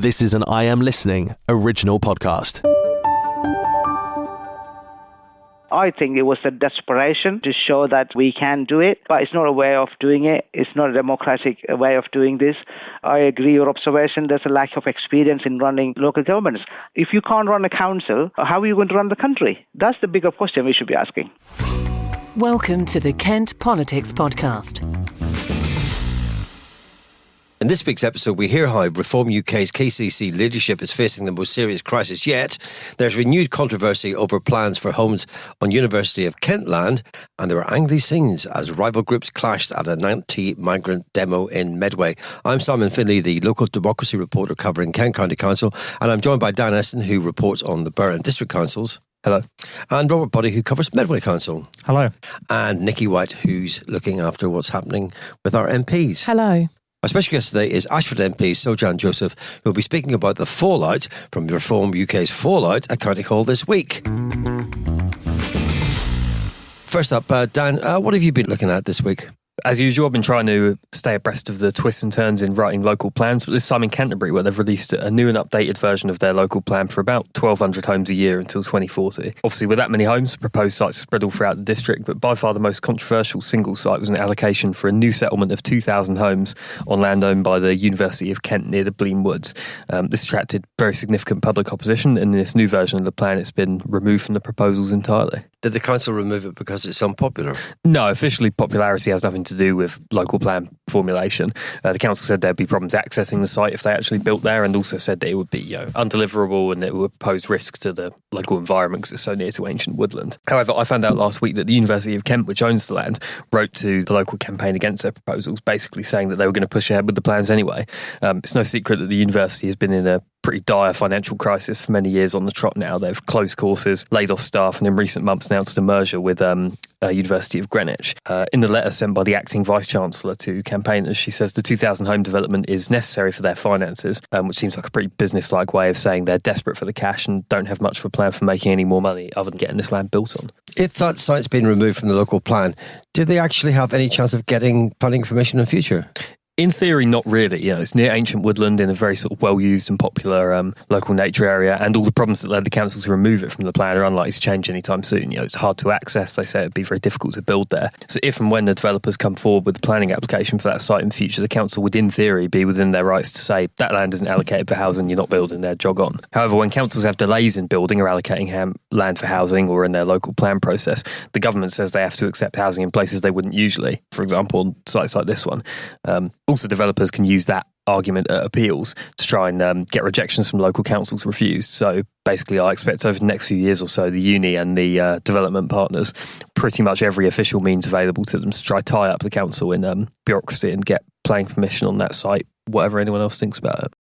This is an I Am Listening original podcast. I think it was a desperation to show that we can do it, but it's not a way of doing it. It's not a democratic way of doing this. I agree with your observation. There's a lack of experience in running local governments. If you can't run a council, how are you going to run the country? That's the bigger question we should be asking. Welcome to the Kent Politics Podcast. In this week's episode, we hear how Reform UK's KCC leadership is facing the most serious crisis yet. There's renewed controversy over plans for homes on University of Kent land, and there were angry scenes as rival groups clashed at an anti-migrant demo in Medway. I'm Simon Finlay, the local democracy reporter covering Kent County Council, and I'm joined by Dan Eston, who reports on the Borough and District Councils. Hello. And Robert Buddy, who covers Medway Council. Hello. And Nikki White, who's looking after what's happening with our MPs. Hello. Our special guest today is Ashford MP Sojan Joseph, who will be speaking about the fallout from Reform UK's fallout at County Hall this week. First up, Dan, what have you been looking at this week? As usual, I've been trying to stay abreast of the twists and turns in writing local plans, but this time in Canterbury, where they've released a new and updated version of their local plan for about 1,200 homes a year until 2040. Obviously, with that many homes, proposed sites are spread all throughout the district, but by far the most controversial single site was an allocation for a new settlement of 2,000 homes on land owned by the University of Kent near the Blean Woods. This attracted very significant public opposition, and in this new version of the plan, it's been removed from the proposals entirely. Did the council remove it because it's unpopular? No, officially popularity has nothing to do with local plan formulation. The council said there'd be problems accessing the site if they actually built there, and also said that it would be undeliverable and it would pose risk to the local environment because it's so near to ancient woodland. However, I found out last week that the University of Kent, which owns the land, wrote to the local campaign against their proposals, basically saying that they were going to push ahead with the plans anyway. It's no secret that the university has been in a pretty dire financial crisis for many years on the trot now. They've closed courses, laid off staff, and in recent months announced a merger with University of Greenwich. In the letter sent by the acting Vice-Chancellor to campaigners, she says the 2,000 home development is necessary for their finances, which seems like a pretty business-like way of saying they're desperate for the cash and don't have much of a plan for making any more money other than getting this land built on. If that site's been removed from the local plan, do they actually have any chance of getting planning permission in the future? In theory, not really. It's near ancient woodland in a very sort of well-used and popular local nature area, and all the problems that led the council to remove it from the plan are unlikely to change anytime soon. It's hard to access. They say it'd be very difficult to build there. So if and when the developers come forward with the planning application for that site in future, the council would, in theory, be within their rights to say that land isn't allocated for housing, you're not building there, jog on. However, when councils have delays in building or allocating land for housing or in their local plan process, the government says they have to accept housing in places they wouldn't usually. For example, on sites like this one. Also, developers can use that argument at appeals to try and get rejections from local councils refused. So basically, I expect over the next few years or so, the uni and the development partners, pretty much every official means available to them to try tie up the council in bureaucracy and get planning permission on that site, whatever anyone else thinks about it.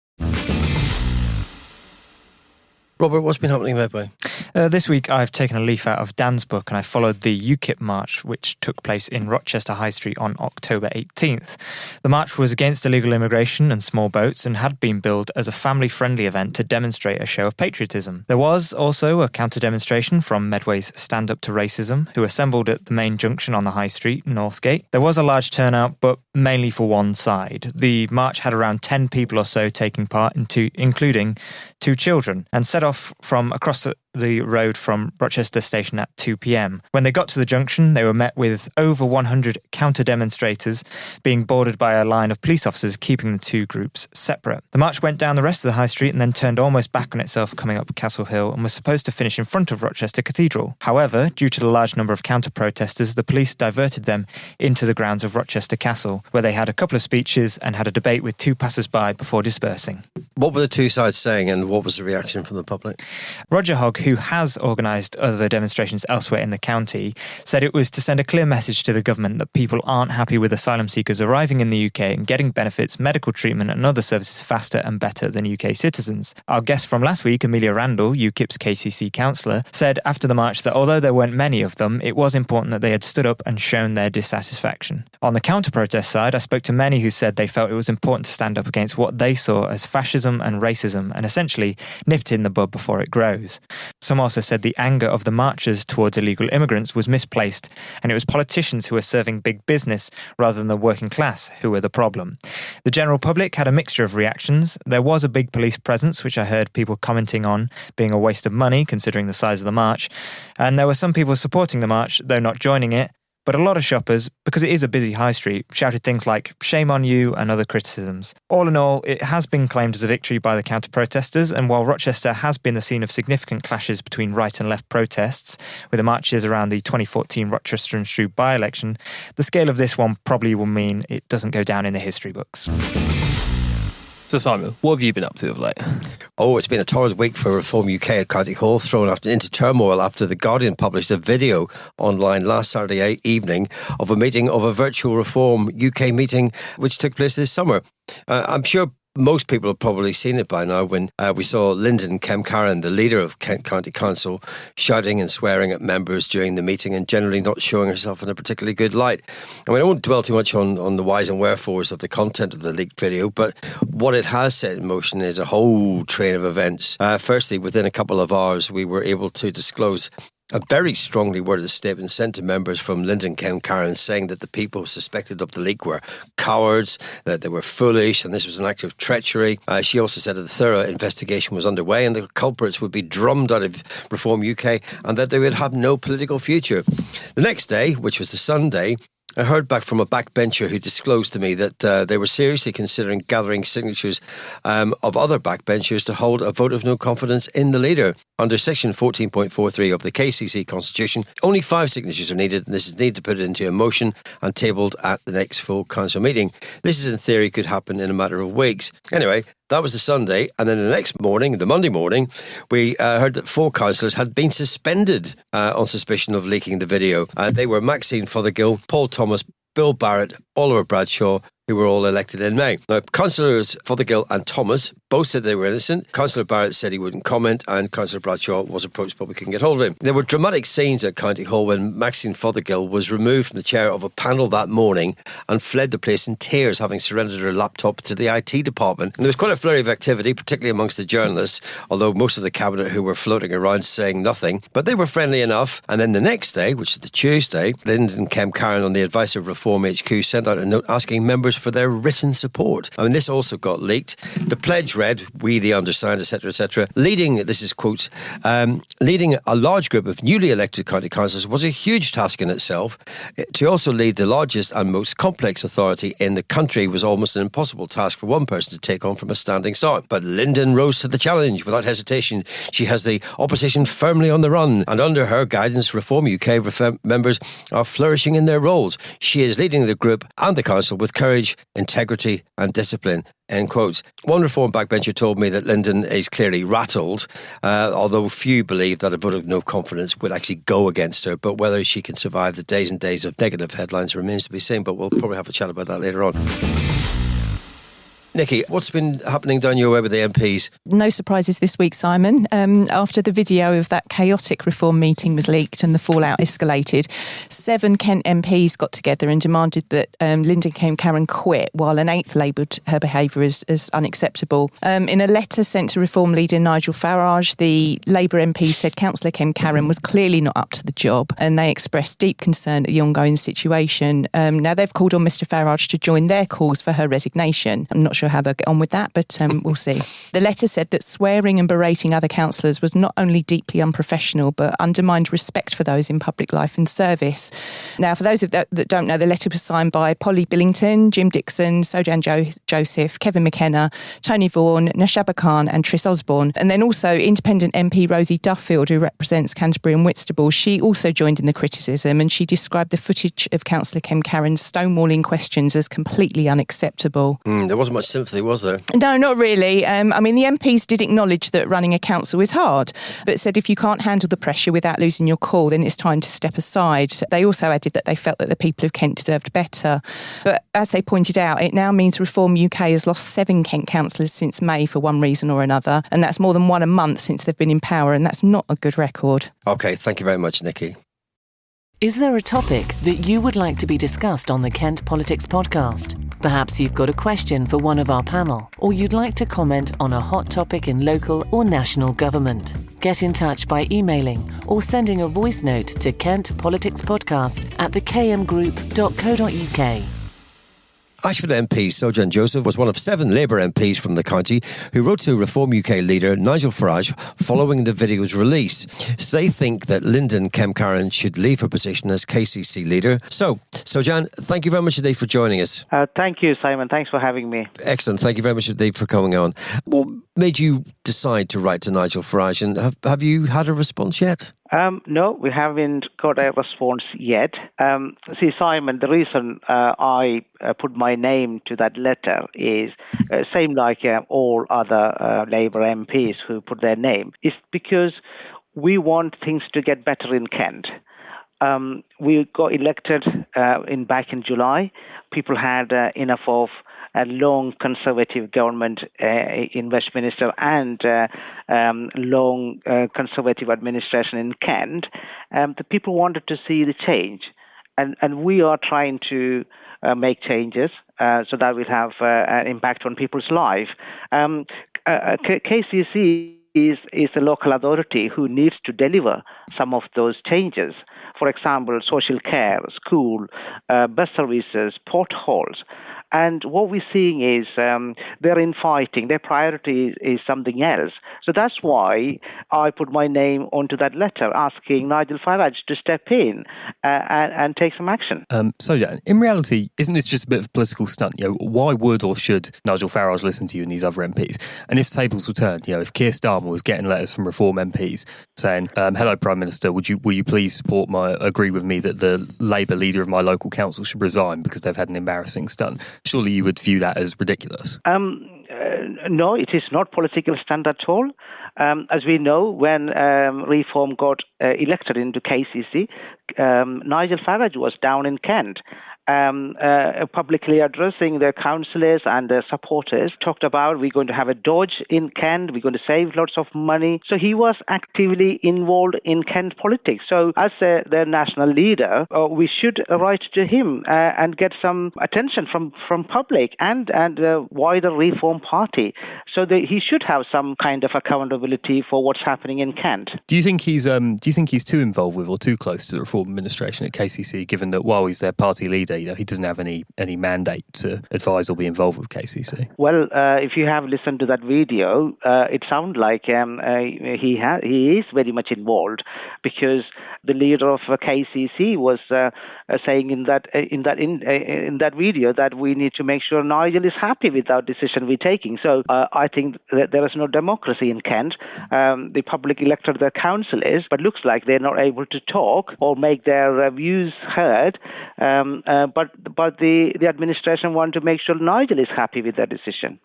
Robert, what's been happening in Medway? This week I've taken a leaf out of Dan's book and I followed the UKIP march which took place in Rochester High Street on October 18th. The march was against illegal immigration and small boats and had been billed as a family-friendly event to demonstrate a show of patriotism. There was also a counter-demonstration from Medway's Stand Up to Racism, who assembled at the main junction on the High Street, Northgate. There was a large turnout, but mainly for one side. The march had around 10 people or so taking part, including 2 children, and set off from across the road from Rochester Station at 2 p.m. When they got to the junction, they were met with over 100 counter-demonstrators being boarded by a line of police officers, keeping the 2 groups separate. The march went down the rest of the high street and then turned almost back on itself coming up Castle Hill and was supposed to finish in front of Rochester Cathedral. However, due to the large number of counter-protesters, the police diverted them into the grounds of Rochester Castle, where they had a couple of speeches and had a debate with 2 passers-by before dispersing. What were the 2 sides saying and what was the reaction from the public? Roger Hogg, who has organised other demonstrations elsewhere in the county, said it was to send a clear message to the government that people aren't happy with asylum seekers arriving in the UK and getting benefits, medical treatment and other services faster and better than UK citizens. Our guest from last week, Amelia Randall, UKIP's KCC councillor, said after the march that although there weren't many of them, it was important that they had stood up and shown their dissatisfaction. On the counter-protest side, I spoke to many who said they felt it was important to stand up against what they saw as fascism sexism and racism and essentially nipped it in the bud before it grows. Some also said the anger of the marchers towards illegal immigrants was misplaced, and it was politicians who were serving big business rather than the working class who were the problem. The general public had a mixture of reactions. There was a big police presence, which I heard people commenting on being a waste of money considering the size of the march, and there were some people supporting the march, though not joining it. But a lot of shoppers, because it is a busy high street, shouted things like "shame on you" and other criticisms. All in all, it has been claimed as a victory by the counter-protesters, and while Rochester has been the scene of significant clashes between right and left protests, with the marches around the 2014 Rochester and Shrewsbury by-election, the scale of this one probably will mean it doesn't go down in the history books. So Simon, what have you been up to of late? Oh, it's been a torrid week for Reform UK at County Hall, thrown into turmoil after The Guardian published a video online last Saturday evening of a virtual Reform UK meeting which took place this summer. I'm sure most people have probably seen it by now when we saw Linden Kemkaran, the leader of Kent County Council, shouting and swearing at members during the meeting and generally not showing herself in a particularly good light. I mean, I won't dwell too much on the whys and wherefores of the content of the leaked video, but what it has set in motion is a whole train of events. Firstly, within a couple of hours, we were able to disclose a very strongly worded statement sent to members from Linden Kemkaran saying that the people suspected of the leak were cowards, that they were foolish, and this was an act of treachery. She also said that a thorough investigation was underway and the culprits would be drummed out of Reform UK and that they would have no political future. The next day, which was the Sunday, I heard back from a backbencher who disclosed to me that they were seriously considering gathering signatures of other backbenchers to hold a vote of no confidence in the leader. Under section 14.43 of the KCC Constitution, only 5 signatures are needed, and this is needed to put it into a motion and tabled at the next full council meeting. This is in theory could happen in a matter of weeks. Anyway, that was the Sunday, and then the next morning, the Monday morning, we heard that 4 councillors had been suspended on suspicion of leaking the video. They were Maxine Fothergill, Paul Thomas, Bill Barrett, Oliver Bradshaw, who were all elected in May. Now, Councillors Fothergill and Thomas both said they were innocent. Councillor Barrett said he wouldn't comment, and Councillor Bradshaw was approached but we couldn't get hold of him. There were dramatic scenes at County Hall when Maxine Fothergill was removed from the chair of a panel that morning and fled the place in tears, having surrendered her laptop to the IT department. And there was quite a flurry of activity, particularly amongst the journalists, although most of the cabinet who were floating around saying nothing. But they were friendly enough. And then the next day, which is the Tuesday, Linden Kemkaran, on the advice of Reform HQ, sent out a note asking members for their written support. I mean, this also got leaked. The pledge read, "We the undersigned," etc., etc. Leading, this is quote, leading a large group of newly elected county councillors was a huge task in itself. To also lead the largest and most complex authority in the country was almost an impossible task for one person to take on from a standing start. But Linden rose to the challenge without hesitation. She has the opposition firmly on the run, and under her guidance, Reform UK members are flourishing in their roles. She is leading the group and the council with courage, integrity and discipline. End quotes. One Reform backbencher told me that Linden is clearly rattled, although few believe that a vote of no confidence would actually go against her. But whether she can survive the days and days of negative headlines remains to be seen, but we'll probably have a chat about that later on. Nikki, what's been happening down your way with the MPs? No surprises this week, Simon. After the video of that chaotic Reform meeting was leaked and the fallout escalated, 7 Kent MPs got together and demanded that Linden Kemkaran quit, while an 8th labelled her behaviour as unacceptable. In a letter sent to Reform leader Nigel Farage, the Labour MP said Councillor Kemkaran was clearly not up to the job, and they expressed deep concern at the ongoing situation. Now, they've called on Mr Farage to join their calls for her resignation. I'm not sure how they'll get on with that, but we'll see. The letter said that swearing and berating other councillors was not only deeply unprofessional, but undermined respect for those in public life and service. Now, for those that don't know, the letter was signed by Polly Billington, Jim Dixon, Sojan Joseph, Kevin McKenna, Tony Vaughan, Nashaba Khan and Tris Osborne. And then also independent MP Rosie Duffield, who represents Canterbury and Whitstable, she also joined in the criticism, and she described the footage of Councillor Kemkaran's stonewalling questions as completely unacceptable. There wasn't much sympathy, was there? No, not really. I mean, the MPs did acknowledge that running a council is hard, but said if you can't handle the pressure without losing your cool, then it's time to step aside. They also added that they felt that the people of Kent deserved better. But as they pointed out, it now means Reform UK has lost 7 Kent councillors since May for one reason or another, and that's more than one a month since they've been in power, and that's not a good record. OK, thank you very much, Nikki. Is there a topic that you would like to be discussed on the Kent Politics podcast? Perhaps you've got a question for one of our panel, or you'd like to comment on a hot topic in local or national government. Get in touch by emailing or sending a voice note to kentpoliticspodcast@thekmgroup.co.uk. Ashford MP Sojan Joseph was one of 7 Labour MPs from the county who wrote to Reform UK leader Nigel Farage following the video's release. So they think that Linden Kemkaran should leave her position as KCC leader. So, Sojan, thank you very much indeed for joining us. Thank you, Simon. Thanks for having me. Excellent. Thank you very much indeed for coming on. What made you decide to write to Nigel Farage, and have you had a response yet? No, we haven't got a response yet. See, Simon, the reason I put my name to that letter is same like all other Labour MPs who put their name, is because we want things to get better in Kent. We got elected back in July. People had enough of a long Conservative government in Westminster and long Conservative administration in Kent. The people wanted to see the change, and we are trying to make changes so that will have an impact on people's life. KCC is a local authority who needs to deliver some of those changes. For example, social care, school, bus services, potholes. And what we're seeing is they're infighting. Their priority is something else. So that's why I put my name onto that letter asking Nigel Farage to step in and take some action. So, in reality, isn't this just a bit of a political stunt? Why would or should Nigel Farage listen to you and these other MPs? And if tables were turned, if Keir Starmer was getting letters from Reform MPs saying, "Hello, Prime Minister, will you please agree with me that the Labour leader of my local council should resign because they've had an embarrassing stunt?" Surely you would view that as ridiculous. No, it is not political stunt at all. As we know, when Reform got elected into KCC, Nigel Farage was down in Kent. Publicly addressing their councillors and their supporters, talked about we're going to have a Dodge in Kent, we're going to save lots of money. So he was actively involved in Kent politics. So as their national leader, we should write to him and get some attention from public and the wider Reform Party. So he should have some kind of accountability for what's happening in Kent. Do you think he's too involved with or too close to the Reform administration at KCC, given that while he's their party leader, he doesn't have any mandate to advise or be involved with KCC? Well, if you have listened to that video, it sounds like he is very much involved, because the leader of KCC was saying in that video that we need to make sure Nigel is happy with our decision we're taking. So I think that there is no democracy in Kent. The public elected their councillors, but looks like they're not able to talk or make their views heard. But the administration want to make sure Nigel is happy with their decision.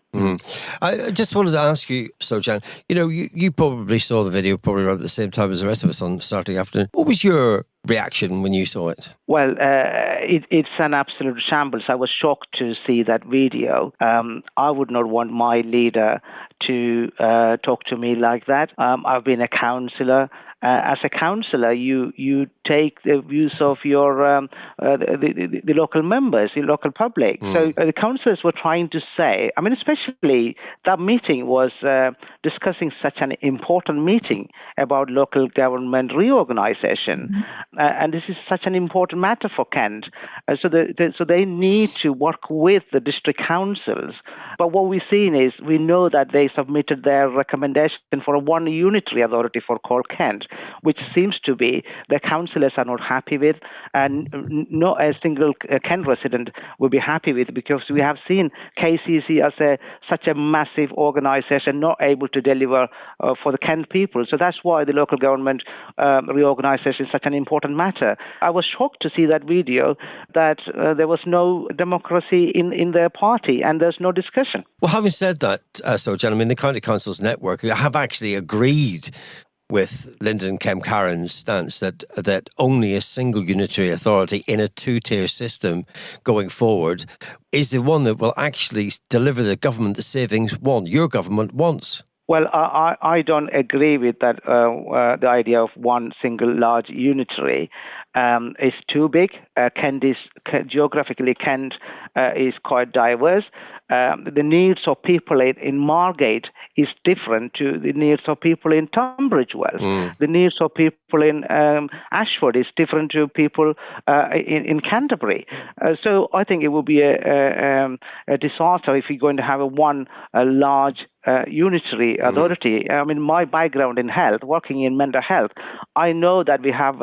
I just wanted to ask you, Sojan, you probably saw the video probably around the same time as the rest of us on Saturday afternoon. What was your reaction when you saw it? Well, it's an absolute shambles. I was shocked to see that video. I would not want my leader to talk to me like that. I've been a councillor. As a councillor, you take the views of your the local members, the local public. So the councillors were trying to say, especially that meeting was discussing such an important meeting about local government reorganisation, and this is such an important matter for Kent. So they need to work with the district councils. But what we've seen is we know that they submitted their recommendation for a one unitary authority for Core Kent, which seems to be the councillors are not happy with, and not a single Kent resident will be happy with, because we have seen KCC as such a massive organisation not able to deliver for the Kent people. So that's why the local government reorganisation is such an important matter. I was shocked to see that video that there was no democracy in their party and there's no discussion. Well, having said that, Sojan, the County Council's network have actually agreed with Linden Kemkaran's stance that only a single unitary authority in a two-tier system going forward is the one that will actually deliver the government the savings your government wants. Well, I don't agree with that. The idea of one single large unitary is too big. geographically, Kent is quite diverse. The needs of people in Margate is different to the needs of people in Tunbridge Wells. The needs of people in Ashford is different to people in Canterbury. So I think it will be a disaster if you're going to have one large unitary authority. I mean, my background in health, working in mental health, I know that we have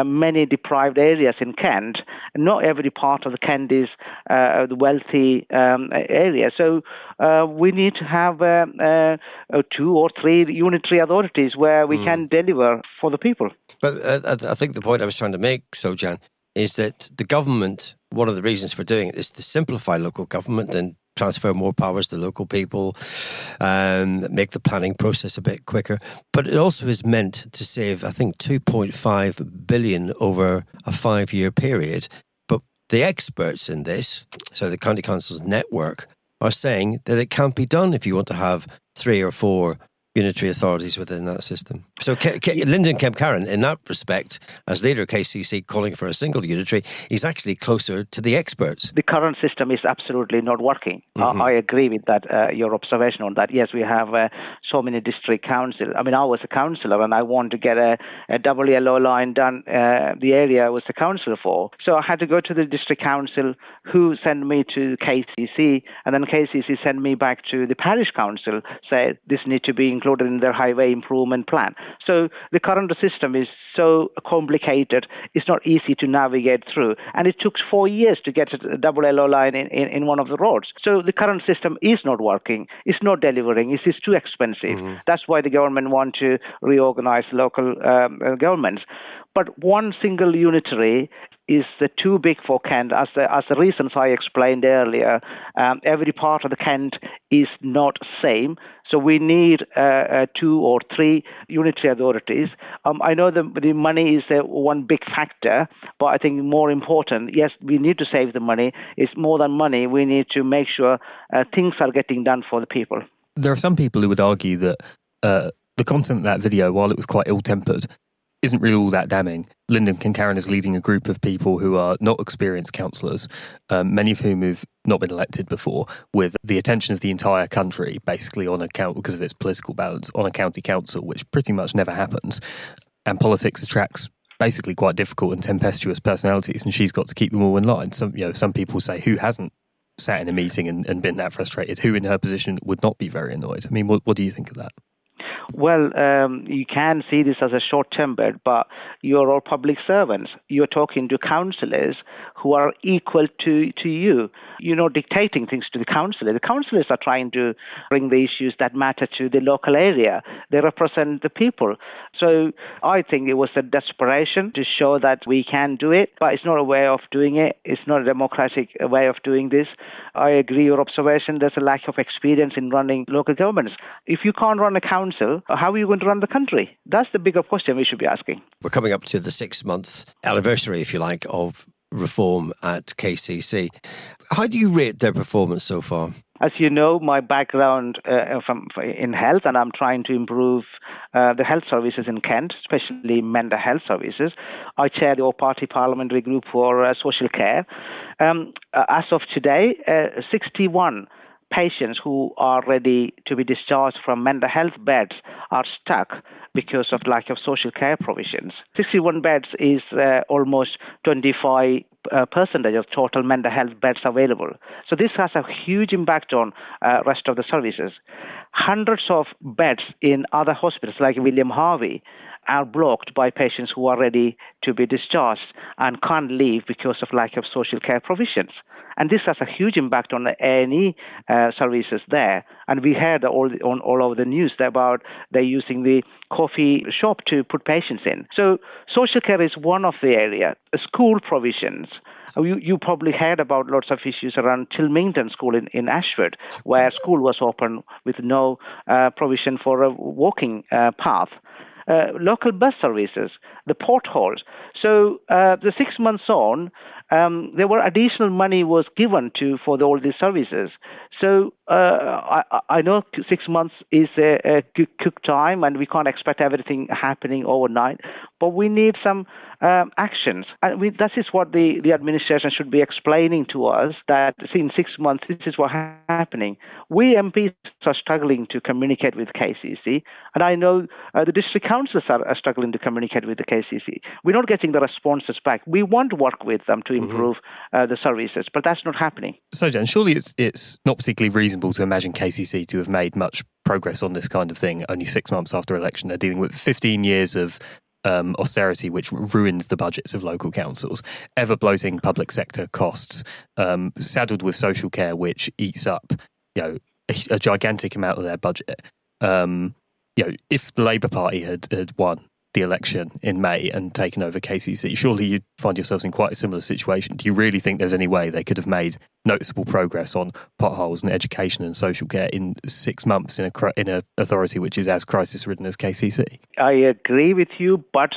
many deprived areas in Kent. Not every part of the Kent is the wealthy area. So we need to have 2 or 3 unitary authorities where we can deliver for the people. But I think the point I was trying to make, Sojan, is that the government, one of the reasons for doing it is to simplify local government and transfer more powers to local people, make the planning process a bit quicker. But it also is meant to save, I think, 2.5 billion over a 5-year period. But the experts in this, so the County Council's network, are saying that it can't be done if you want to have 3 or 4 unitary authorities within that system. So Linden Kemkaran, in that respect, as leader of KCC calling for a single unitary, is actually closer to the experts. The current system is absolutely not working. I agree with that, your observation on that. Yes, we have so many district councils. I mean, I was a councillor and I wanted to get a double yellow line done, the area I was a councillor for. So I had to go to the district council who sent me to KCC, and then KCC sent me back to the parish council, said this needs to be included in their highway improvement plan. So the current system is so complicated, it's not easy to navigate through. And it took 4 years to get a double yellow line in one of the roads. So the current system is not working, it's not delivering, it is too expensive. That's why the government want to reorganize local governments. But one single unitary is too big for Kent, as the reasons I explained earlier. Every part of the Kent is not same, so we need 2 or 3 unitary authorities. I know the money is one big factor, but I think more important, yes, we need to save the money. It's more than money. We need to make sure things are getting done for the people. There are some people who would argue that the content of that video, while it was quite ill-tempered, isn't really all that damning. Linden Kemkaran is leading a group of people who are not experienced councillors, many of whom have not been elected before, with the attention of the entire country, basically on account, because of its political balance, on a county council, which pretty much never happens. And politics attracts basically quite difficult and tempestuous personalities, and she's got to keep them all in line. Some people say, who hasn't sat in a meeting and been that frustrated? Who in her position would not be very annoyed? I mean, what do you think of that? Well, you can see this as a short-tempered, but you're all public servants. You're talking to councillors who are equal to you. You're not dictating things to the councillors. The councillors are trying to bring the issues that matter to the local area. They represent the people. So I think it was a desperation to show that we can do it, but it's not a way of doing it. It's not a democratic way of doing this. I agree your observation. There's a lack of experience in running local governments. If you can't run a council, how are you going to run the country? That's the bigger question we should be asking. We're coming up to the 6-month anniversary, if you like, of reform at KCC. How do you rate their performance so far? As you know, my background in health, and I'm trying to improve the health services in Kent, especially mental health services. I chair the all-party parliamentary group for social care. As of today, 61 patients who are ready to be discharged from mental health beds are stuck because of lack of social care provisions. 61 beds is almost 25% of total mental health beds available. So this has a huge impact on rest of the services. Hundreds of beds in other hospitals like William Harvey are blocked by patients who are ready to be discharged and can't leave because of lack of social care provisions. And this has a huge impact on the A&E services there. And we heard all over the news about they're using the coffee shop to put patients in. So social care is one of the areas. School provisions. You probably heard about lots of issues around Tilmington School in Ashford, where school was open with no provision for a walking path. Local bus services, the potholes. So the 6 months on, there were additional money was given for all these services. So I know 6 months is a quick time, and we can't expect everything happening overnight. But we need some actions, and that is what the administration should be explaining to us. That in 6 months, this is what's happening. We MPs are struggling to communicate with KCC, and I know the district councils are struggling to communicate with the KCC. We're not getting the responses back. We want to work with them to improve the services, but that's not happening. Sojan, surely it's not particularly reasonable to imagine KCC to have made much progress on this kind of thing only 6 months after election. They're dealing with 15 years of austerity, which ruins the budgets of local councils, ever bloating public sector costs, saddled with social care, which eats up, a gigantic amount of their budget. If the Labour Party had won the election in May and taken over KCC, surely you'd find yourselves in quite a similar situation. Do you really think there's any way they could have made noticeable progress on potholes and education and social care in 6 months in a authority which is as crisis-ridden as KCC? I agree with you, but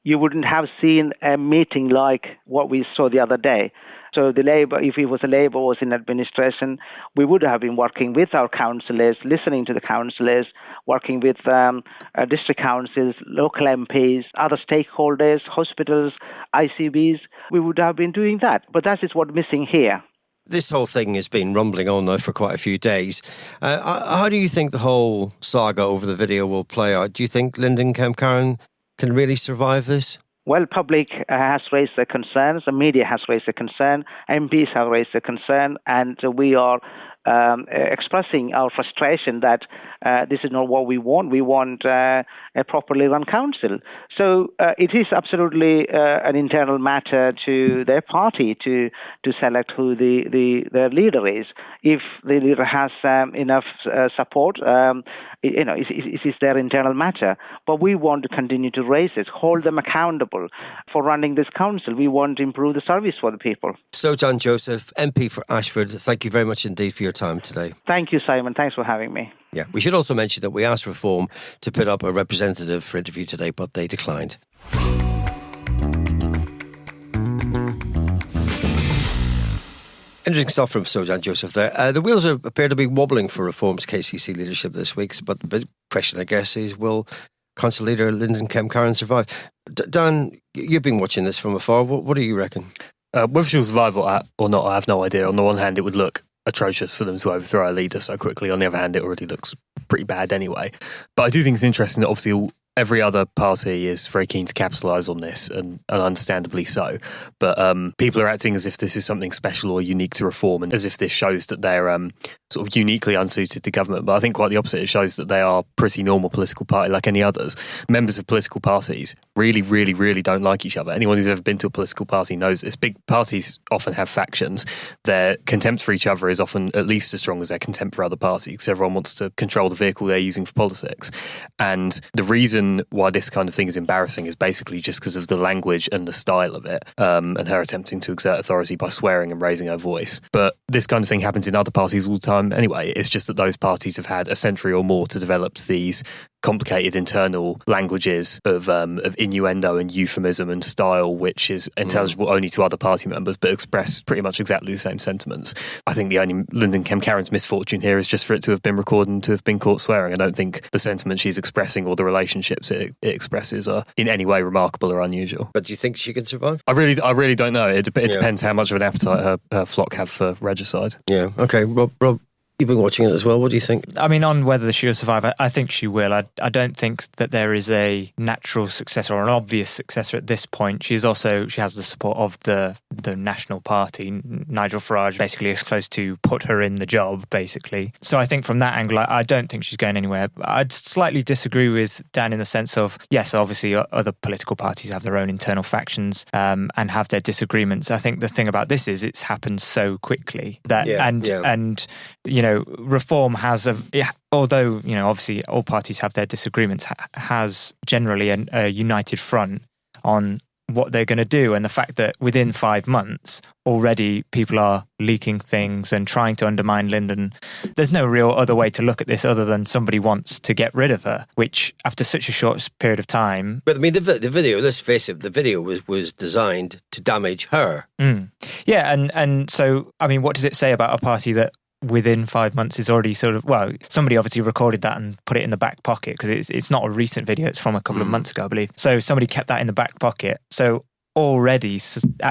you wouldn't have seen a meeting like what we saw the other day. So the Labour, if it was a Labour was in administration, we would have been working with our councillors, listening to the councillors, working with district councils, local MPs, other stakeholders, hospitals, ICBs. We would have been doing that. But that is what's missing here. This whole thing has been rumbling on now for quite a few days. How do you think the whole saga over the video will play out? Do you think Linden Kemkaran can really survive this? Well, public has raised their concerns, the media has raised their concern, MPs have raised their concern, and we are expressing our frustration that this is not what we want. We want a properly run council. So it is absolutely an internal matter to their party to select who their leader is. If the leader has enough support, it is their internal matter. But we want to continue to raise it, hold them accountable for running this council. We want to improve the service for the people. Sojan Joseph, MP for Ashford, thank you very much indeed for your time today. Thank you, Simon. Thanks for having me. Yeah, we should also mention that we asked Reform to put up a representative for interview today, but they declined. Interesting stuff from Sojan Joseph there. The wheels appear to be wobbling for Reform's KCC leadership this week, but the big question, I guess, is will Council Leader Linden Kemkaran survive? Dan, you've been watching this from afar. What do you reckon? Whether she'll survive or not, I have no idea. On the one hand, it would look atrocious for them to overthrow our leader so quickly. On the other hand, it already looks pretty bad anyway. But I do think it's interesting that obviously every other party is very keen to capitalise on this, and understandably so. But people are acting as if this is something special or unique to Reform, and as if this shows that they're sort of uniquely unsuited to government. But I think quite the opposite. It shows that they are a pretty normal political party like any others. Members of political parties really, really, really don't like each other. Anyone who's ever been to a political party knows this. Big parties often have factions. Their contempt for each other is often at least as strong as their contempt for other parties, because everyone wants to control the vehicle they're using for politics. And the reason why this kind of thing is embarrassing is basically just because of the language and the style of it, and her attempting to exert authority by swearing and raising her voice. But this kind of thing happens in other parties all the time anyway. It's just that those parties have had a century or more to develop these complicated internal languages of innuendo and euphemism and style, which is intelligible only to other party members, but express pretty much exactly the same sentiments. I think the only Linden Kemkaran's misfortune here is just for it to have been recorded and to have been caught swearing. I don't think the sentiment she's expressing or the relationships it expresses are in any way remarkable or unusual. But do you think she can survive? I really don't know. It depends how much of an appetite her flock have for regicide. Yeah. Okay, Rob, you've been watching it as well. What do you think? I mean, on whether she'll survive, I think she will. I don't think that there is a natural successor or an obvious successor at this point. She has the support of the National Party. Nigel Farage basically is close to put her in the job, basically. So I think from that angle, I don't think she's going anywhere. I'd slightly disagree with Dan in the sense of, yes, obviously other political parties have their own internal factions and have their disagreements. I think the thing about this is it's happened so quickly that, and you know, Reform has although, you know, obviously all parties have their disagreements, has generally a united front on what they're going to do. And the fact that within 5 months, already people are leaking things and trying to undermine Linden. There's no real other way to look at this other than somebody wants to get rid of her, which after such a short period of time... But I mean, the video, let's face it, the video was designed to damage her. Yeah, and so, I mean, what does it say about a party that within 5 months is already sort of, well, somebody obviously recorded that and put it in the back pocket, because it's not a recent video, it's from a couple of months ago, I believe. So somebody kept that in the back pocket. So already,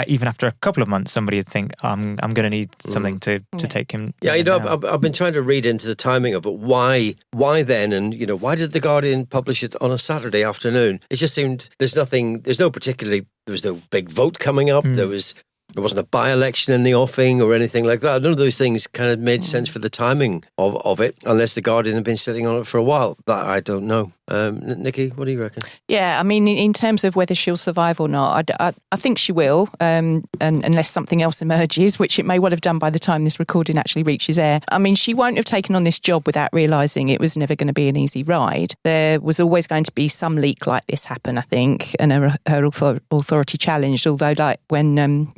even after a couple of months, somebody would think, I'm going to need something to take him. Yeah, I've been trying to read into the timing of it. Why then? And, why did The Guardian publish it on a Saturday afternoon? It just seemed there was no big vote coming up. There wasn't a by-election in the offing or anything like that. None of those things kind of made sense for the timing of it, unless The Guardian had been sitting on it for a while. That I don't know. Nikki, what do you reckon? Yeah, I mean, in terms of whether she'll survive or not, I think she will, and unless something else emerges, which it may well have done by the time this recording actually reaches air. I mean, she won't have taken on this job without realising it was never going to be an easy ride. There was always going to be some leak like this happen, I think, and her authority challenged, although like when,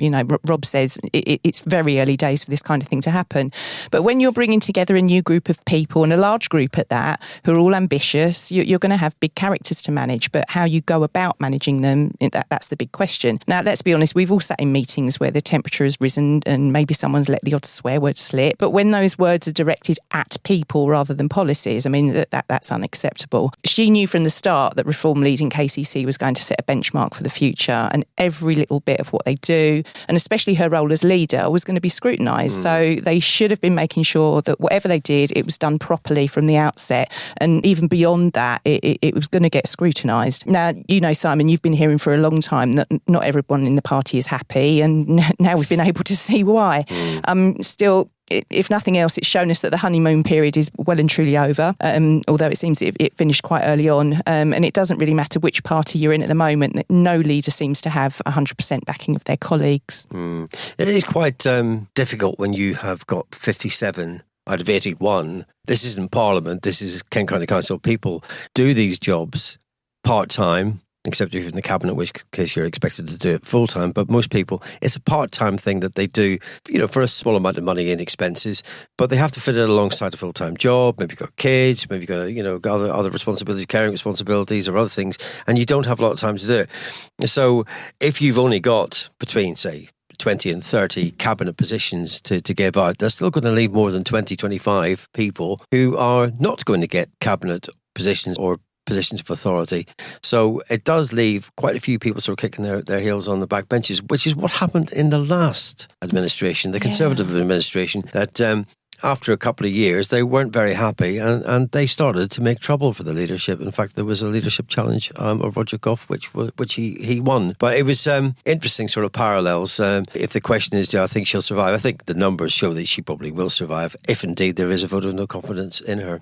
Rob says it's very early days for this kind of thing to happen. But when you're bringing together a new group of people, and a large group at that, who are all ambitious, you're going to have big characters to manage, but how you go about managing them, that's the big question. Now, let's be honest, we've all sat in meetings where the temperature has risen and maybe someone's let the odd swear word slip, but when those words are directed at people rather than policies, I mean, that's unacceptable. She knew from the start that reform leading KCC was going to set a benchmark for the future, and every little bit of what they do, and especially her role as leader, was going to be scrutinised. So they should have been making sure that whatever they did, it was done properly from the outset, and even beyond that, it was going to get scrutinised. Now, Simon, you've been hearing for a long time that not everyone in the party is happy, and now we've been able to see why. Still, if nothing else, it's shown us that the honeymoon period is well and truly over, although it seems it finished quite early on. And it doesn't really matter which party you're in at the moment. No leader seems to have 100% backing of their colleagues. It is quite difficult when you have got 57 out of 81. This isn't Parliament, this is Kent County Council. People do these jobs part-time, except if you're in the cabinet, in which case you're expected to do it full-time. But most people, it's a part-time thing that they do, for a small amount of money in expenses, but they have to fit it alongside a full-time job. Maybe you've got kids, maybe you've got, other responsibilities, caring responsibilities or other things, and you don't have a lot of time to do it. So if you've only got between, say, 20 and 30 cabinet positions to give out, they're still going to leave more than 20, 25 people who are not going to get cabinet positions or positions of authority. So it does leave quite a few people sort of kicking their heels on the back benches, which is what happened in the last administration, the Conservative administration, that after a couple of years, they weren't very happy and they started to make trouble for the leadership. In fact, there was a leadership challenge of Roger Gough, which he won. But it was interesting sort of parallels. If the question is, do I think she'll survive? I think the numbers show that she probably will survive, if indeed there is a vote of no confidence in her.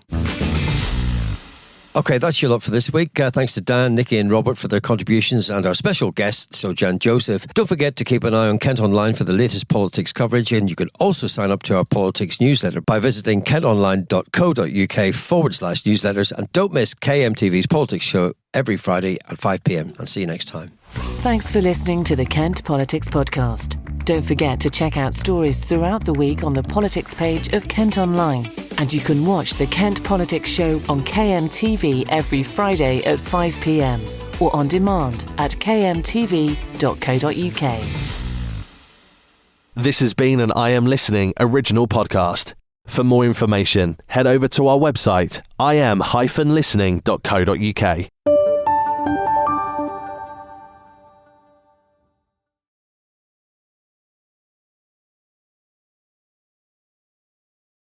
Okay, that's your lot for this week. Thanks to Dan, Nikki and Robert for their contributions and our special guest, Sojan Joseph. Don't forget to keep an eye on Kent Online for the latest politics coverage, and you can also sign up to our politics newsletter by visiting kentonline.co.uk/newsletters, and don't miss KMTV's politics show every Friday at 5 p.m. and see you next time. Thanks for listening to the Kent Politics Podcast. Don't forget to check out stories throughout the week on the politics page of Kent Online. And you can watch the Kent Politics Show on KMTV every Friday at 5 p.m. or on demand at kmtv.co.uk. This has been an I Am Listening original podcast. For more information, head over to our website, im-listening.co.uk.